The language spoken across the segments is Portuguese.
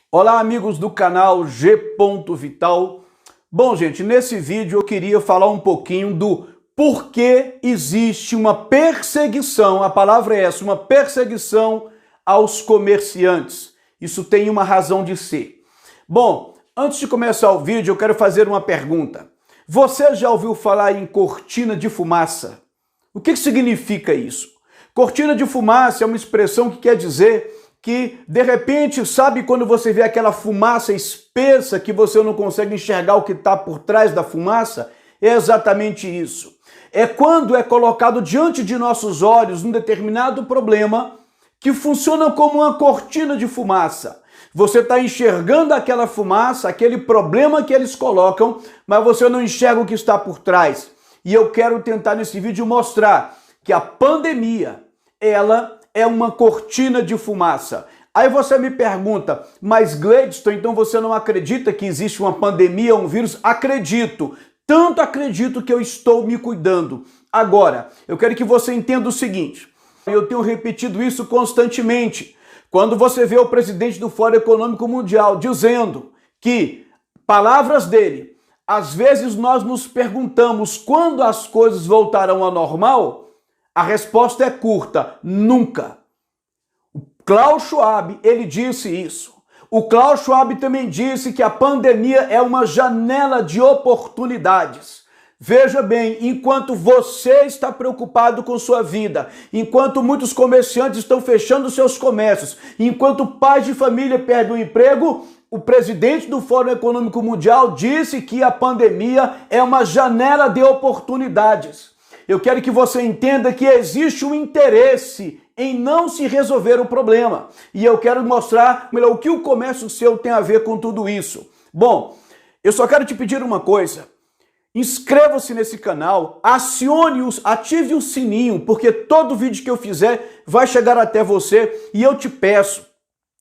Olá, amigos do canal G. Vital. Bom, gente, nesse vídeo eu queria falar um pouquinho do porquê existe uma perseguição, a palavra é essa, uma perseguição aos comerciantes. Isso tem uma razão de ser. Bom, antes de começar o vídeo, eu quero fazer uma pergunta. Você já ouviu falar em cortina de fumaça? O que significa isso? Cortina de fumaça é uma expressão que quer dizer que, de repente, sabe quando você vê aquela fumaça espessa que você não consegue enxergar o que está por trás da fumaça? É exatamente isso. É quando é colocado diante de nossos olhos um determinado problema que funciona como uma cortina de fumaça. Você está enxergando aquela fumaça, aquele problema que eles colocam, mas você não enxerga o que está por trás. E eu quero tentar nesse vídeo mostrar que a pandemia, ela é uma cortina de fumaça. Aí você me pergunta, mas Gladstone, então você não acredita que existe uma pandemia, um vírus? Acredito. Tanto acredito que eu estou me cuidando. Agora, eu quero que você entenda o seguinte. Eu tenho repetido isso constantemente. Quando você vê o presidente do Fórum Econômico Mundial dizendo que, palavras dele, às vezes nós nos perguntamos quando as coisas voltarão ao normal, a resposta é curta, nunca. O Klaus Schwab, ele disse isso. O Klaus Schwab também disse que a pandemia é uma janela de oportunidades. Veja bem, enquanto você está preocupado com sua vida, enquanto muitos comerciantes estão fechando seus comércios, enquanto pais de família perdem o emprego, o presidente do Fórum Econômico Mundial disse que a pandemia é uma janela de oportunidades. Eu quero que você entenda que existe um interesse em não se resolver o problema. E eu quero mostrar o que o comércio seu tem a ver com tudo isso. Bom, eu só quero te pedir uma coisa. Inscreva-se nesse canal, ative o sininho, porque todo vídeo que eu fizer vai chegar até você. E eu te peço,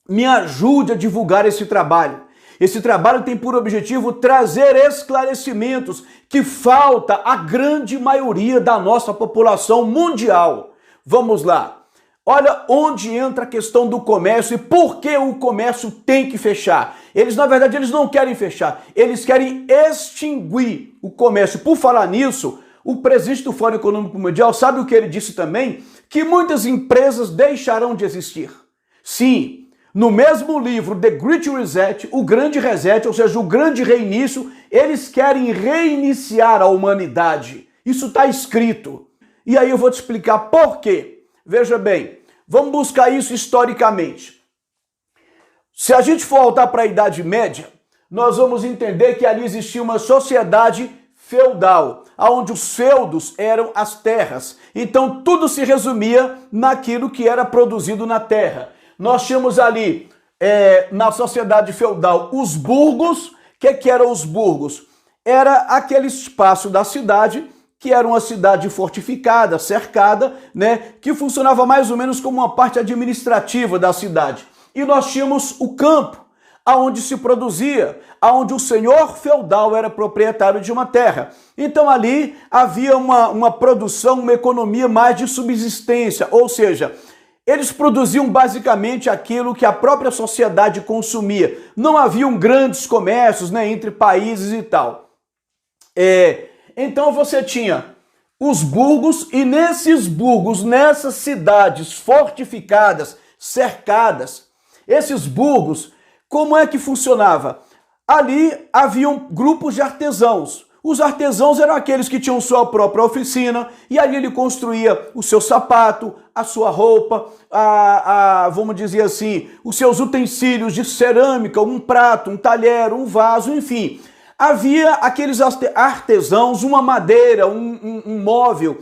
me ajude a divulgar esse trabalho. Esse trabalho tem por objetivo trazer esclarecimentos que falta à grande maioria da nossa população mundial. Vamos lá. Olha onde entra a questão do comércio e por que o comércio tem que fechar. Eles, na verdade, eles não querem fechar. Eles querem extinguir o comércio. Por falar nisso, o presidente do Fórum Econômico Mundial, sabe o que ele disse também? Que muitas empresas deixarão de existir. Sim. No mesmo livro, The Great Reset, o grande reset, ou seja, o grande reinício, eles querem reiniciar a humanidade. Isso está escrito. E aí eu vou te explicar por quê. Veja bem, vamos buscar isso historicamente. Se a gente for voltar para a Idade Média, nós vamos entender que ali existia uma sociedade feudal, onde os feudos eram as terras. Então tudo se resumia naquilo que era produzido na terra. Nós tínhamos ali, na sociedade feudal, os burgos. O que eram os burgos? Era aquele espaço da cidade, que era uma cidade fortificada, cercada, né, que funcionava mais ou menos como uma parte administrativa da cidade. E nós tínhamos o campo, aonde se produzia, aonde o senhor feudal era proprietário de uma terra. Então ali havia uma produção, uma economia mais de subsistência, ou seja, eles produziam basicamente aquilo que a própria sociedade consumia. Não haviam grandes comércios, né, entre países e tal. Então você tinha os burgos, e nesses burgos, nessas cidades fortificadas, cercadas, esses burgos, como é que funcionava? Ali haviam grupos de artesãos. Os artesãos eram aqueles que tinham sua própria oficina, e ali ele construía o seu sapato, a sua roupa, vamos dizer assim, os seus utensílios de cerâmica, um prato, um talher, um vaso, enfim. Havia aqueles artesãos, uma madeira, um móvel.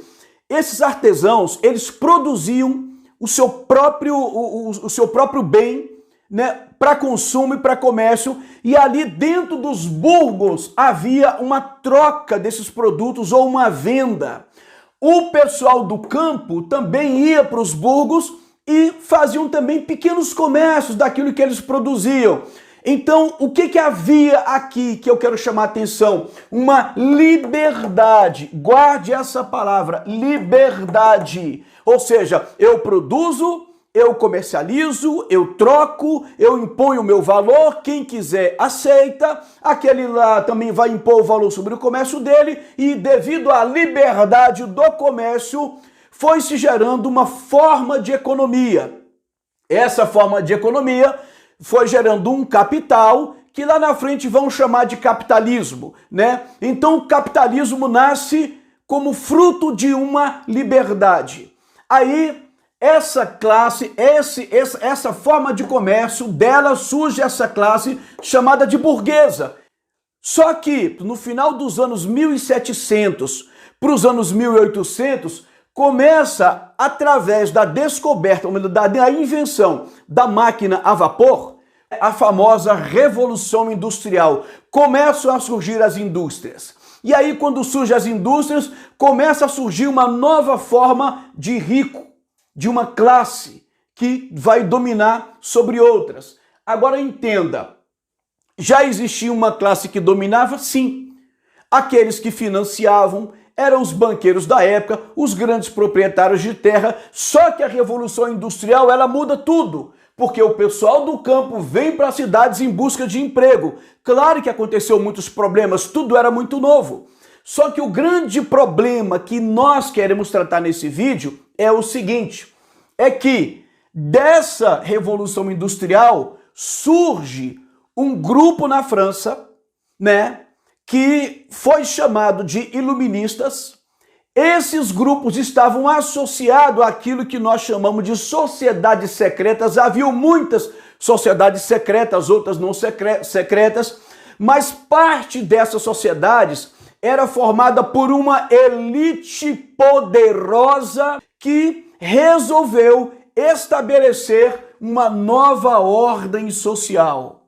Esses artesãos, eles produziam o seu próprio bem, né, para consumo e para comércio, e ali dentro dos burgos havia uma troca desses produtos ou uma venda. O pessoal do campo também ia para os burgos e faziam também pequenos comércios daquilo que eles produziam. Então, o que havia aqui que eu quero chamar a atenção? Uma liberdade. Guarde essa palavra, liberdade. Ou seja, eu produzo, eu comercializo, eu troco, eu imponho o meu valor, quem quiser aceita, aquele lá também vai impor o valor sobre o comércio dele, e devido à liberdade do comércio, foi se gerando uma forma de economia. Essa forma de economia foi gerando um capital que lá na frente vão chamar de capitalismo, né? Então o capitalismo nasce como fruto de uma liberdade. Aí essa classe, essa forma de comércio, dela surge essa classe chamada de burguesa. Só que no final dos anos 1700 para os anos 1800, começa, através da descoberta, da invenção da máquina a vapor, a famosa Revolução Industrial. Começam a surgir as indústrias. E aí, quando surgem as indústrias, começa a surgir uma nova forma de rico, de uma classe que vai dominar sobre outras. Agora entenda, já existia uma classe que dominava? Sim. Aqueles que financiavam eram os banqueiros da época, os grandes proprietários de terra, só que a Revolução Industrial, ela muda tudo, porque o pessoal do campo vem para as cidades em busca de emprego. Claro que aconteceu muitos problemas, tudo era muito novo. Só que o grande problema que nós queremos tratar nesse vídeo é o seguinte, é que dessa Revolução Industrial surge um grupo na França, né, que foi chamado de iluministas. Esses grupos estavam associados àquilo que nós chamamos de sociedades secretas. Havia muitas sociedades secretas, outras não secretas, mas parte dessas sociedades era formada por uma elite poderosa que resolveu estabelecer uma nova ordem social.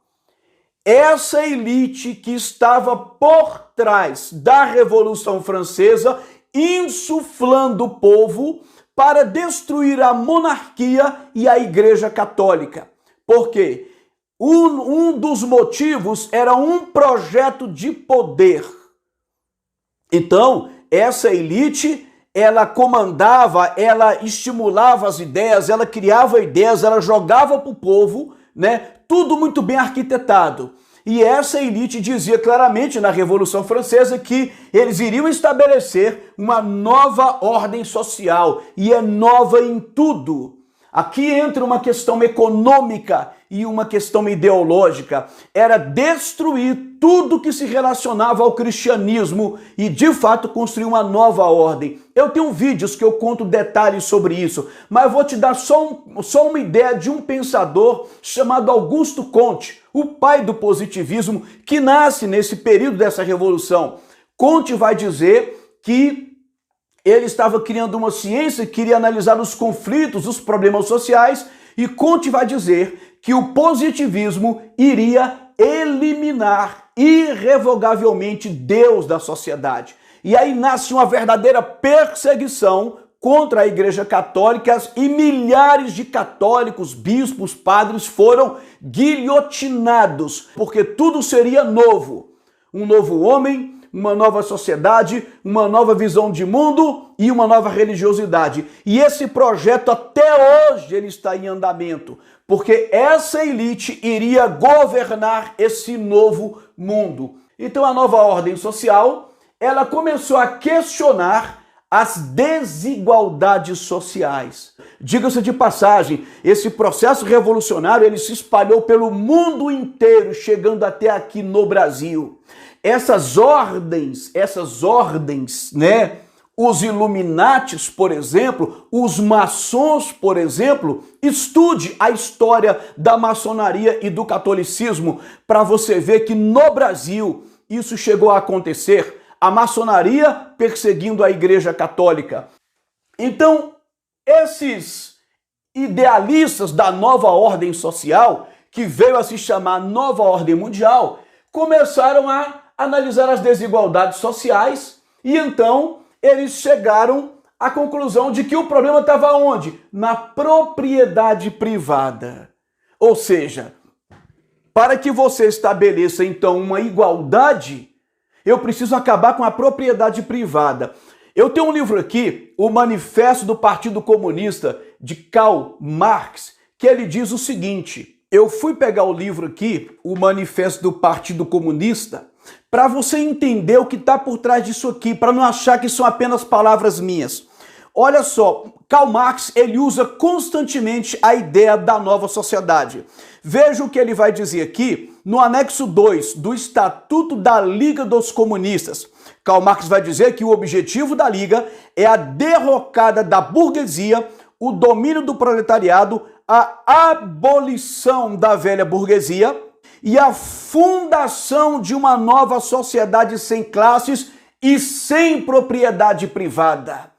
Essa elite que estava por trás da Revolução Francesa, insuflando o povo para destruir a monarquia e a Igreja Católica. Por quê? Um dos motivos era um projeto de poder. Então, essa elite, ela comandava, ela estimulava as ideias, ela criava ideias, ela jogava para o povo, né? Tudo muito bem arquitetado. E essa elite dizia claramente na Revolução Francesa que eles iriam estabelecer uma nova ordem social, e é nova em tudo. Aqui entra uma questão econômica e uma questão ideológica. Era destruir tudo que se relacionava ao cristianismo e, de fato, construir uma nova ordem. Eu tenho vídeos que eu conto detalhes sobre isso, mas eu vou te dar só uma ideia de um pensador chamado Augusto Comte, o pai do positivismo, que nasce nesse período dessa revolução. Comte vai dizer que ele estava criando uma ciência que queria analisar os conflitos, os problemas sociais, e Comte vai dizer que o positivismo iria eliminar irrevogavelmente Deus da sociedade. E aí nasce uma verdadeira perseguição contra a Igreja Católica, e milhares de católicos, bispos, padres foram guilhotinados, porque tudo seria novo. Um novo homem, uma nova sociedade, uma nova visão de mundo e uma nova religiosidade. E esse projeto até hoje ele está em andamento, porque essa elite iria governar esse novo mundo. Então a nova ordem social, ela começou a questionar as desigualdades sociais. Diga-se de passagem, esse processo revolucionário ele se espalhou pelo mundo inteiro, chegando até aqui no Brasil. Essas ordens, né? Os Illuminatis, por exemplo, os maçons, por exemplo, estude a história da maçonaria e do catolicismo para você ver que no Brasil isso chegou a acontecer. A maçonaria perseguindo a Igreja Católica. Então, esses idealistas da nova ordem social, que veio a se chamar Nova Ordem Mundial, começaram a analisar as desigualdades sociais, e então eles chegaram à conclusão de que o problema estava onde? Na propriedade privada. Ou seja, para que você estabeleça então uma igualdade, eu preciso acabar com a propriedade privada. Eu tenho um livro aqui, o Manifesto do Partido Comunista, de Karl Marx, que ele diz o seguinte. Eu fui pegar o livro aqui, o Manifesto do Partido Comunista, para você entender o que está por trás disso aqui, para não achar que são apenas palavras minhas. Olha só, Karl Marx, ele usa constantemente a ideia da nova sociedade. Veja o que ele vai dizer aqui no anexo 2 do Estatuto da Liga dos Comunistas. Karl Marx vai dizer que o objetivo da Liga é a derrocada da burguesia, o domínio do proletariado, a abolição da velha burguesia e a fundação de uma nova sociedade sem classes e sem propriedade privada.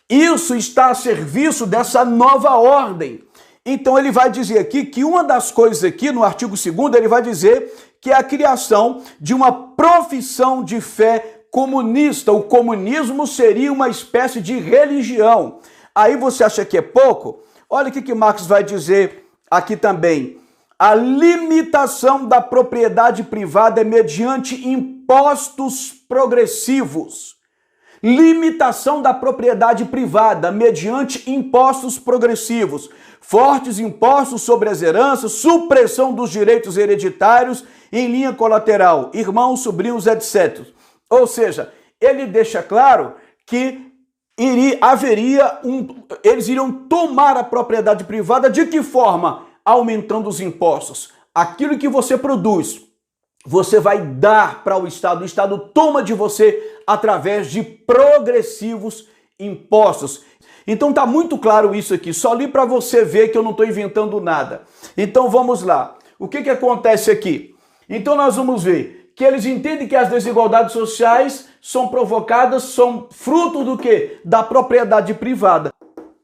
Isso está a serviço dessa nova ordem. Então ele vai dizer aqui que uma das coisas aqui no artigo 2º, ele vai dizer que é a criação de uma profissão de fé comunista. O comunismo seria uma espécie de religião. Aí você acha que é pouco? Olha o que Marx vai dizer aqui também. A limitação da propriedade privada é mediante impostos progressivos. Limitação da propriedade privada mediante impostos progressivos. Fortes impostos sobre as heranças, supressão dos direitos hereditários em linha colateral, irmãos, sobrinhos, etc. Ou seja, ele deixa claro que eles iriam tomar a propriedade privada de que forma? Aumentando os impostos. Aquilo que você produz, você vai dar para o Estado toma de você através de progressivos impostos. Então tá muito claro isso aqui, só li para você ver que eu não estou inventando nada. Então vamos lá. O que acontece aqui? Então nós vamos ver que eles entendem que as desigualdades sociais são provocadas, são fruto do quê? Da propriedade privada.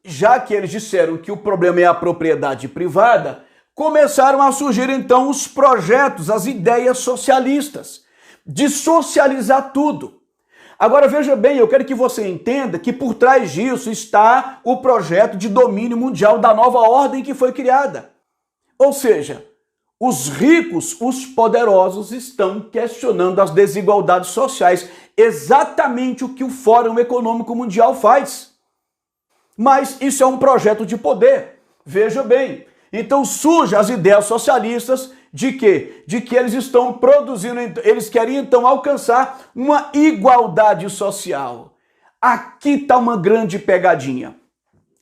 Já que eles disseram que o problema é a propriedade privada, começaram a surgir então os projetos, as ideias socialistas, de socializar tudo. Agora veja bem, eu quero que você entenda que por trás disso está o projeto de domínio mundial da nova ordem que foi criada. Ou seja, os ricos, os poderosos estão questionando as desigualdades sociais, exatamente o que o Fórum Econômico Mundial faz. Mas isso é um projeto de poder. Veja bem, então surgem as ideias socialistas de quê? De que eles estão produzindo, eles querem então alcançar uma igualdade social. Aqui está uma grande pegadinha.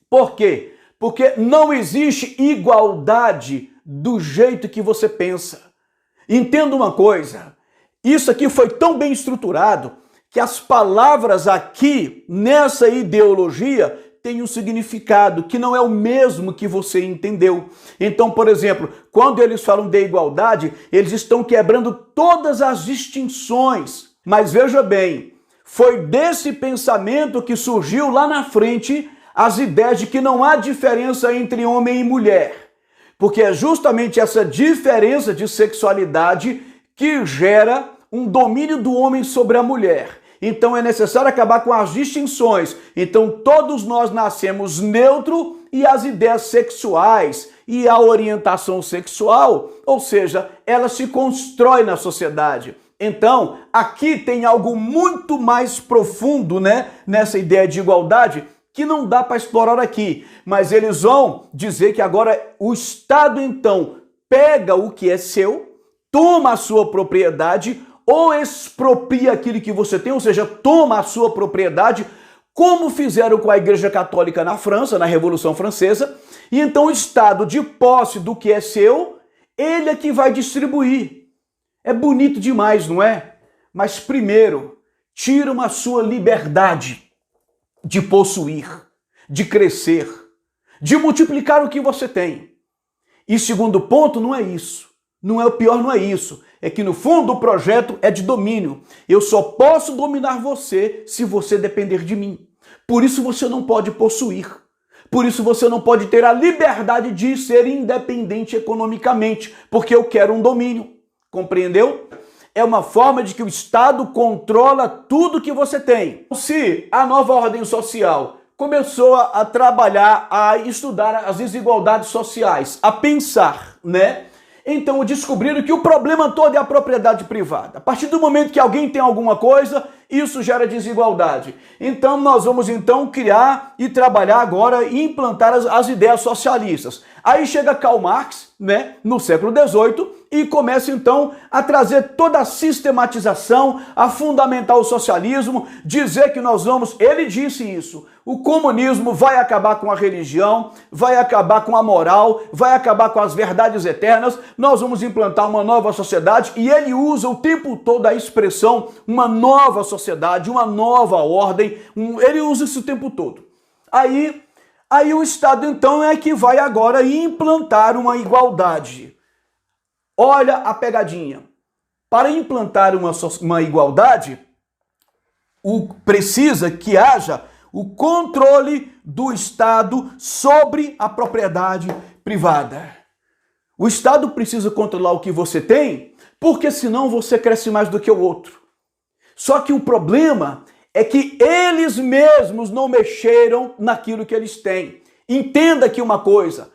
Por quê? Porque não existe igualdade do jeito que você pensa. Entenda uma coisa, isso aqui foi tão bem estruturado que as palavras aqui nessa ideologia tem um significado que não é o mesmo que você entendeu. Então, por exemplo, quando eles falam de igualdade, eles estão quebrando todas as distinções. Mas veja bem, foi desse pensamento que surgiu lá na frente as ideias de que não há diferença entre homem e mulher. Porque é justamente essa diferença de sexualidade que gera um domínio do homem sobre a mulher. Então é necessário acabar com as distinções. Então todos nós nascemos neutro e as ideias sexuais e a orientação sexual, ou seja, ela se constrói na sociedade. Então aqui tem algo muito mais profundo, né, nessa ideia de igualdade que não dá para explorar aqui. Mas eles vão dizer que agora o Estado então pega o que é seu, toma a sua propriedade, ou expropria aquilo que você tem, ou seja, toma a sua propriedade, como fizeram com a Igreja Católica na França, na Revolução Francesa, e então o Estado, de posse do que é seu, ele é que vai distribuir. É bonito demais, não é? Mas primeiro, tiram a sua liberdade de possuir, de crescer, de multiplicar o que você tem. E segundo ponto, não é isso. Não é o pior, não é isso. É que no fundo o projeto é de domínio. Eu só posso dominar você se você depender de mim. Por isso você não pode possuir. Por isso você não pode ter a liberdade de ser independente economicamente, porque eu quero um domínio. Compreendeu? É uma forma de que o Estado controla tudo que você tem. Se a nova ordem social começou a trabalhar, a estudar as desigualdades sociais, a pensar, né? Então descobriram que o problema todo é a propriedade privada. A partir do momento que alguém tem alguma coisa, isso gera desigualdade. Então nós vamos criar e trabalhar agora e implantar as ideias socialistas. Aí chega Karl Marx, né, no século XVIII, e começa então a trazer toda a sistematização, a fundamentar o socialismo, dizer que nós vamos, ele disse isso, o comunismo vai acabar com a religião, vai acabar com a moral, vai acabar com as verdades eternas, nós vamos implantar uma nova sociedade, e ele usa o tempo todo a expressão uma nova sociedade, uma nova ordem, ele usa isso o tempo todo. Aí o Estado então é que vai agora implantar uma igualdade. Olha a pegadinha. Para implantar uma igualdade, precisa que haja o controle do Estado sobre a propriedade privada. O Estado precisa controlar o que você tem, porque senão você cresce mais do que o outro. Só que o problema é que eles mesmos não mexeram naquilo que eles têm. Entenda aqui uma coisa,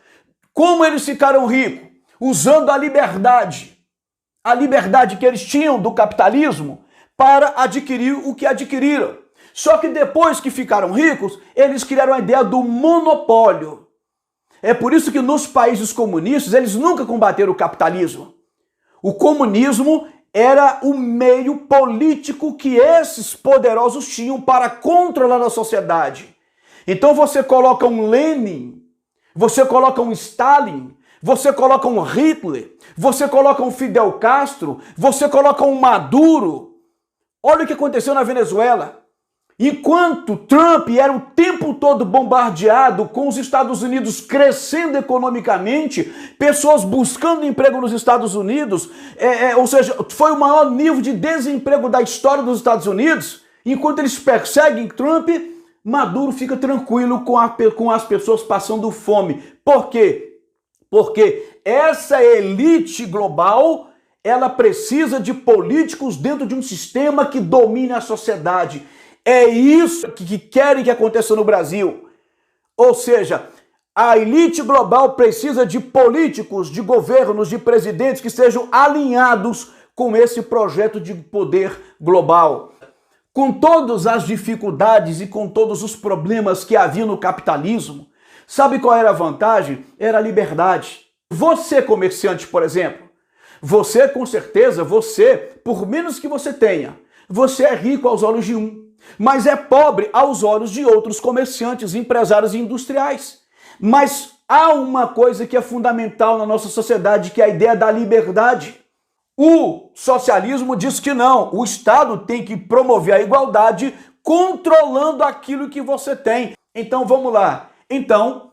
como eles ficaram ricos? Usando a liberdade que eles tinham do capitalismo para adquirir o que adquiriram. Só que depois que ficaram ricos, eles criaram a ideia do monopólio. É por isso que nos países comunistas eles nunca combateram o capitalismo. O comunismo era o meio político que esses poderosos tinham para controlar a sociedade. Então você coloca um Lenin, você coloca um Stalin, você coloca um Hitler, você coloca um Fidel Castro, você coloca um Maduro. Olha o que aconteceu na Venezuela. Enquanto Trump era o tempo todo bombardeado com os Estados Unidos crescendo economicamente, pessoas buscando emprego nos Estados Unidos, ou seja, foi o maior nível de desemprego da história dos Estados Unidos, enquanto eles perseguem Trump, Maduro fica tranquilo com as pessoas passando fome. Por quê? Porque essa elite global, ela precisa de políticos dentro de um sistema que domine a sociedade. É isso que querem que aconteça no Brasil. Ou seja, a elite global precisa de políticos, de governos, de presidentes que sejam alinhados com esse projeto de poder global. Com todas as dificuldades e com todos os problemas que havia no capitalismo, sabe qual era a vantagem? Era a liberdade. Você, comerciante, por exemplo, você com certeza, por menos que você tenha, você é rico aos olhos de um, mas é pobre aos olhos de outros comerciantes, empresários e industriais. Mas há uma coisa que é fundamental na nossa sociedade, que é a ideia da liberdade. O socialismo diz que não, o Estado tem que promover a igualdade controlando aquilo que você tem. Então vamos lá. Então,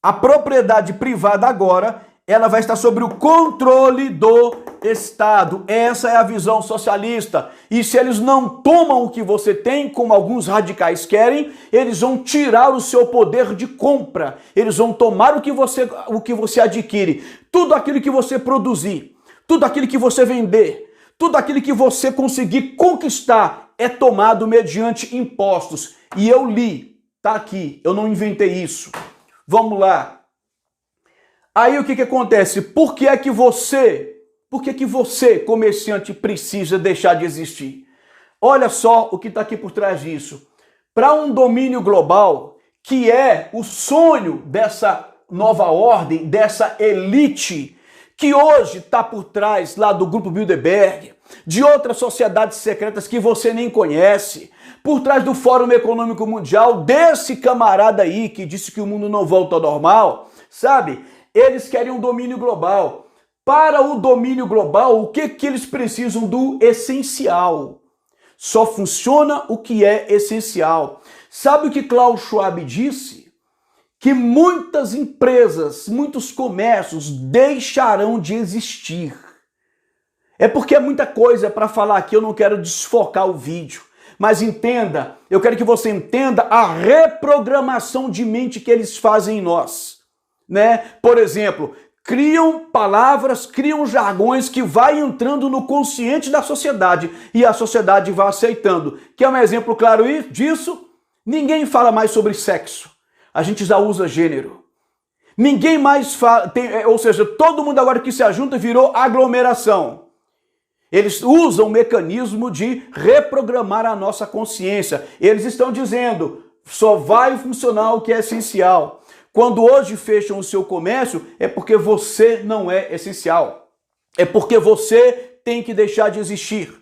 a propriedade privada agora, ela vai estar sob o controle do Estado. Essa é a visão socialista. E se eles não tomam o que você tem, como alguns radicais querem, eles vão tirar o seu poder de compra. Eles vão tomar o que você adquire. Tudo aquilo que você produzir, tudo aquilo que você vender, tudo aquilo que você conseguir conquistar é tomado mediante impostos. E eu li, tá aqui, eu não inventei isso. Vamos lá. Aí o que acontece? Por que você, comerciante, precisa deixar de existir? Olha só o que está aqui por trás disso. Para um domínio global, que é o sonho dessa nova ordem, dessa elite, que hoje está por trás lá do Grupo Bilderberg, de outras sociedades secretas que você nem conhece, por trás do Fórum Econômico Mundial, desse camarada aí que disse que o mundo não volta ao normal, sabe? Eles querem um domínio global. Para o domínio global, o que eles precisam? Do essencial. Só funciona o que é essencial. Sabe o que Klaus Schwab disse? Que muitas empresas, muitos comércios deixarão de existir. É porque é muita coisa para falar aqui, eu não quero desfocar o vídeo. Mas entenda, eu quero que você entenda a reprogramação de mente que eles fazem em nós. Né? Por exemplo, criam palavras, criam jargões que vai entrando no consciente da sociedade e a sociedade vai aceitando. Quer um exemplo claro disso? Ninguém fala mais sobre sexo. A gente já usa gênero. Ninguém mais fala, ou seja, todo mundo agora que se ajunta virou aglomeração. Eles usam o mecanismo de reprogramar a nossa consciência. Eles estão dizendo, só vai funcionar o que é essencial. Quando hoje fecham o seu comércio, é porque você não é essencial. É porque você tem que deixar de existir.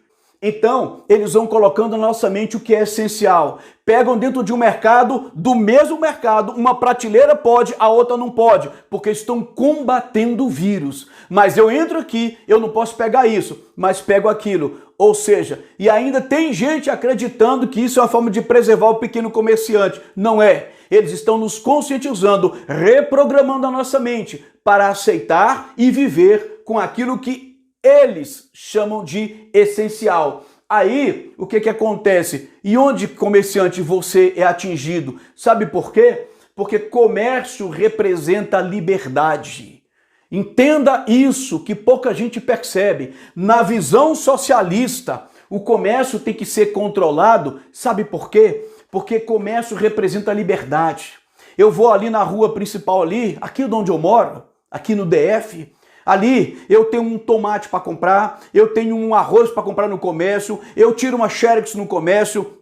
Então, eles vão colocando na nossa mente o que é essencial. Pegam dentro de um mercado, do mesmo mercado, uma prateleira pode, a outra não pode, porque estão combatendo o vírus. Mas eu entro aqui, eu não posso pegar isso, mas pego aquilo. Ou seja, e ainda tem gente acreditando que isso é uma forma de preservar o pequeno comerciante. Não é. Eles estão nos conscientizando, reprogramando a nossa mente para aceitar e viver com aquilo que eles chamam de essencial. Aí, o que acontece? E onde, comerciante, você é atingido? Sabe por quê? Porque comércio representa liberdade. Entenda isso, que pouca gente percebe. Na visão socialista, o comércio tem que ser controlado. Sabe por quê? Porque comércio representa liberdade. Eu vou ali na rua principal ali, aqui de onde eu moro, aqui no DF, ali eu tenho um tomate para comprar, eu tenho um arroz para comprar no comércio, eu tiro uma xerox no comércio,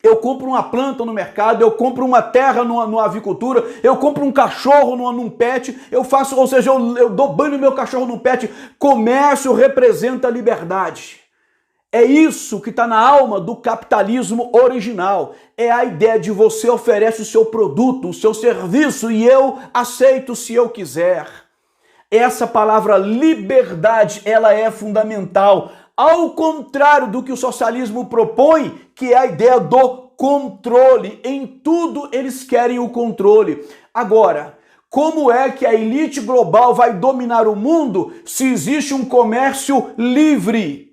eu compro uma planta no mercado, eu compro uma terra numa avicultura, eu compro um cachorro num pet, eu faço, ou seja, eu dou banho no meu cachorro num pet. Comércio representa liberdade. É isso que está na alma do capitalismo original. É a ideia de você oferece o seu produto, o seu serviço e eu aceito se eu quiser. Essa palavra liberdade, ela é fundamental. Ao contrário do que o socialismo propõe, que é a ideia do controle. Em tudo eles querem o controle. Agora, como é que a elite global vai dominar o mundo se existe um comércio livre?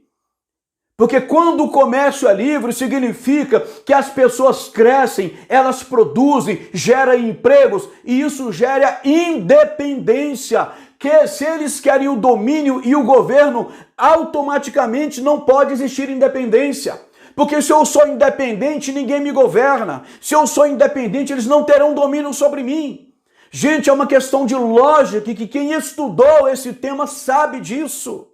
Porque quando o comércio é livre, significa que as pessoas crescem, elas produzem, geram empregos e isso gera independência. Que se eles querem o domínio e o governo, automaticamente não pode existir independência. Porque se eu sou independente, ninguém me governa. Se eu sou independente, eles não terão domínio sobre mim. Gente, é uma questão de lógica que quem estudou esse tema sabe disso.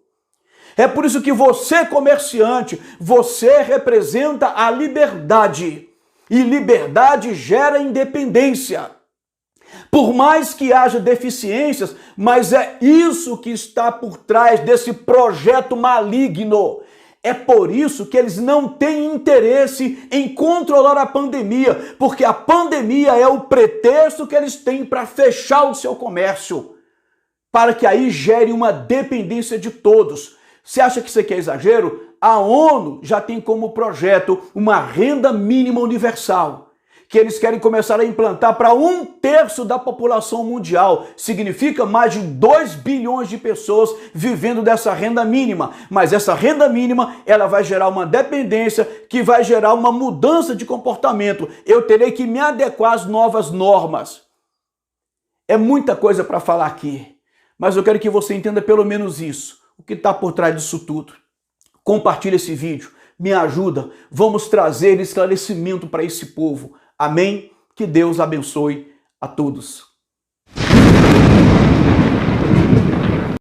É por isso que você, comerciante, você representa a liberdade. E liberdade gera independência. Por mais que haja deficiências, mas é isso que está por trás desse projeto maligno. É por isso que eles não têm interesse em controlar a pandemia, porque a pandemia é o pretexto que eles têm para fechar o seu comércio, para que aí gere uma dependência de todos. Você acha que isso aqui é exagero? A ONU já tem como projeto uma renda mínima universal, que eles querem começar a implantar para 1/3 da população mundial. Significa mais de 2 bilhões de pessoas vivendo dessa renda mínima. Mas essa renda mínima, ela vai gerar uma dependência que vai gerar uma mudança de comportamento. Eu terei que me adequar às novas normas. É muita coisa para falar aqui, mas eu quero que você entenda pelo menos isso. O que está por trás disso tudo? Compartilhe esse vídeo, me ajuda, vamos trazer esclarecimento para esse povo. Amém? Que Deus abençoe a todos.